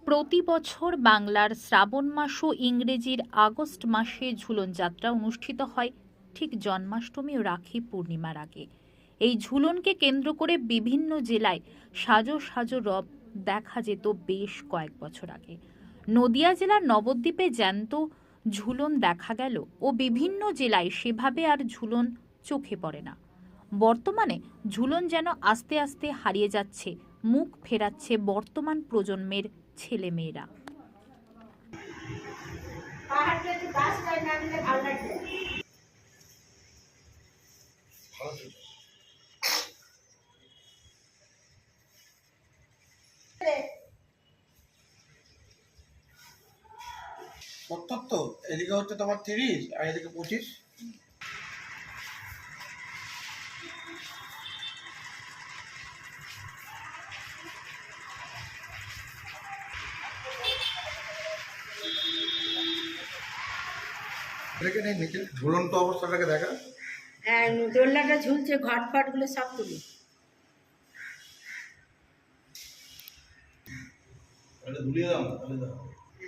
প্রতি বছর বাংলার শ্রাবণ মাস ও ইংরেজির আগস্ট মাসে ঝুলন যাত্রা অনুষ্ঠিত হয় ঠিক জন্মাষ্টমী ও রাখি পূর্ণিমার আগে। এই ঝুলনকে কেন্দ্র করে বিভিন্ন জেলায় সাজো সাজো রব দেখা যেত বেশ কয়েক বছর আগে। নদিয়া জেলার নবদ্বীপে জ্যান্ত ঝুলন দেখা গেল ও বিভিন্ন জেলায় সেভাবে আর ঝুলন চোখে পড়ে না। বর্তমানে ঝুলন যেন আস্তে আস্তে হারিয়ে যাচ্ছে, মুখ ফেরাচ্ছে বর্তমান প্রজন্মের ছেলেমেয়েরা। তো এদিকে হচ্ছে তোমার 30 আর এদিকে 25। দেখে নেই নিচে ঝুলন্ত অবস্থাটাকে দেখা। হ্যাঁ, দোলনাটা ঝুলছে, ঘট ফটগুলো সব তুলি। ধুলিয়ে দাও তাহলে দাও।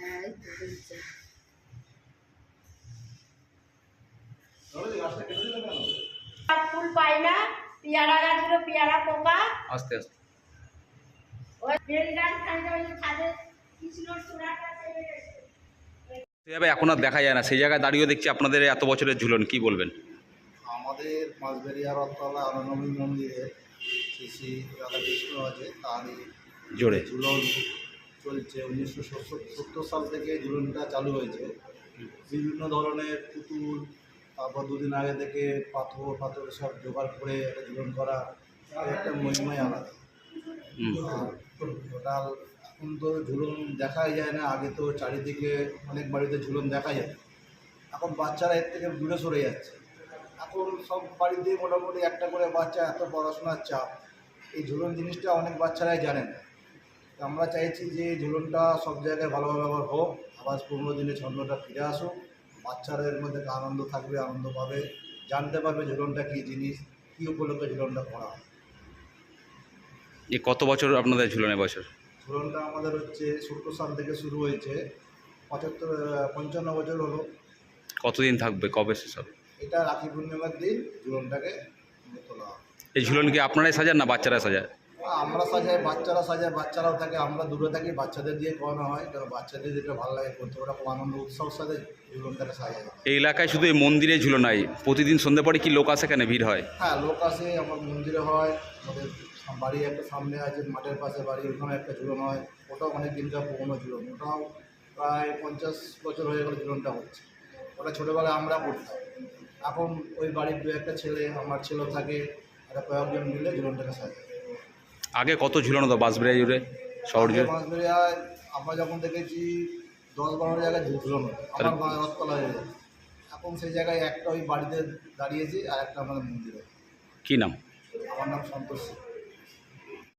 হ্যাঁ, এই তো ঝুলছে। ফুল পাই না, পেয়ারা গাছগুলো পেয়ারা পোকা আস্তে আস্তে ওই বেল গাছ থাকলে ওই ছাদে কৃষ্ণর চূড়াটা চলে গেছে। সেভাবে এখন আর দেখা যায় না। সেই জায়গায় দাঁড়িয়ে দেখছি আপনাদের এত বছরের ঝুলন, কি বলবেন? আমাদের মাঝবেরিয়া রথতলা আনন্দমী মন্দিরে শ্রী রাধাকৃষ্ণ আছে, তারই জোরে ঝুলন চলছে। 1970 সাল থেকে ঝুলনটা চালু হয়েছে। বিভিন্ন ধরনের পুতুল, তারপর দুদিন আগে থেকে পাথর সব জোগাড় করে একটা ঝুলন করা, একটা মহিমাই আলাদা। আর টোটাল এখন তো ঝুলন দেখাই যায় না। আগে তো চারিদিকে অনেক বাড়িতে ঝুলন দেখা যায়, এখন বাচ্চারা এর থেকে দূরে সরে যাচ্ছে। এখন সব বাড়িতেই মোটামুটি একটা করে বাচ্চা, এত পড়াশোনার চাপ, এই ঝুলন জিনিসটা অনেক বাচ্চারাই জানে না। আমরা চাইছি যে ঝুলনটা সব জায়গায় ভালোভাবে আবার হোক, আবার পুরোনো দিনে ছন্দটা ফিরে আসুক। বাচ্চারা এর মধ্যে আনন্দ থাকবে, আনন্দ পাবে, জানতে পারবে ঝুলনটা কী জিনিস, কী উপলক্ষে ঝুলনটা করা হয়। এই কত বছর আপনাদের ঝুলনের বছর? ঝুলনটা আমাদের হচ্ছে 70 সাল থেকে শুরু হয়েছে, 55 বছর হলো। কতদিন থাকবে, কবে শেষ হবে? এটা রাখি পূর্ণিমার দিন ঝুলনটাকে তোলা হয়। এই ঝুলন কি আপনারাই সাজান না বাচ্চারা সাজায়? আমরা সাজাই, বাচ্চারা সাজায়, বাচ্চারাও থাকে, আমরা দূরে থাকি, বাচ্চাদের দিয়ে করানো হয়। কারণ বাচ্চাদের যেটা ভালো লাগে করতে, ওরা খুব আনন্দ উৎসব সাথে ঝুলনটাকে সাজায়। এই এলাকায় শুধু এই মন্দিরে ঝুলন নাই, প্রতিদিন সন্ধ্যে পরে কি লোক আসে, কেন ভিড় হয়? হ্যাঁ, লোক আসে, আমার মন্দিরে হয়, আমাদের বাড়ি একটা সামনে আছে, মাঠের পাশে বাড়ি, ওখানে একটা ঝুলন হয়। ওটাও অনেক দিনকার পুরোনো ঝুলন, ওটাও প্রায় 50 বছর হয়ে গেল ঝুলনটা হচ্ছে। ওটা ছোটোবেলায় আমরা করতাম। এখন ওই বাড়ির দু একটা ছেলে, আমার ছেলে থাকে, একটা কয়েকজন মিলে ঝুলনটাকে সাজায়। আগে কত ঝুলন হতো বাঁশবেড়িয়া জুড়ে, শহর জুড়ে? মাঝবেরিয়ায় আমরা যখন দেখেছি 10-12 জায়গায় ঝুলন, আমার রথতলা হয়ে যায়। এখন সেই জায়গায় একটা ওই বাড়িতে দাঁড়িয়েছি, আর একটা আমাদের মন্দিরে। কি নাম? আমার নাম সন্তোষ।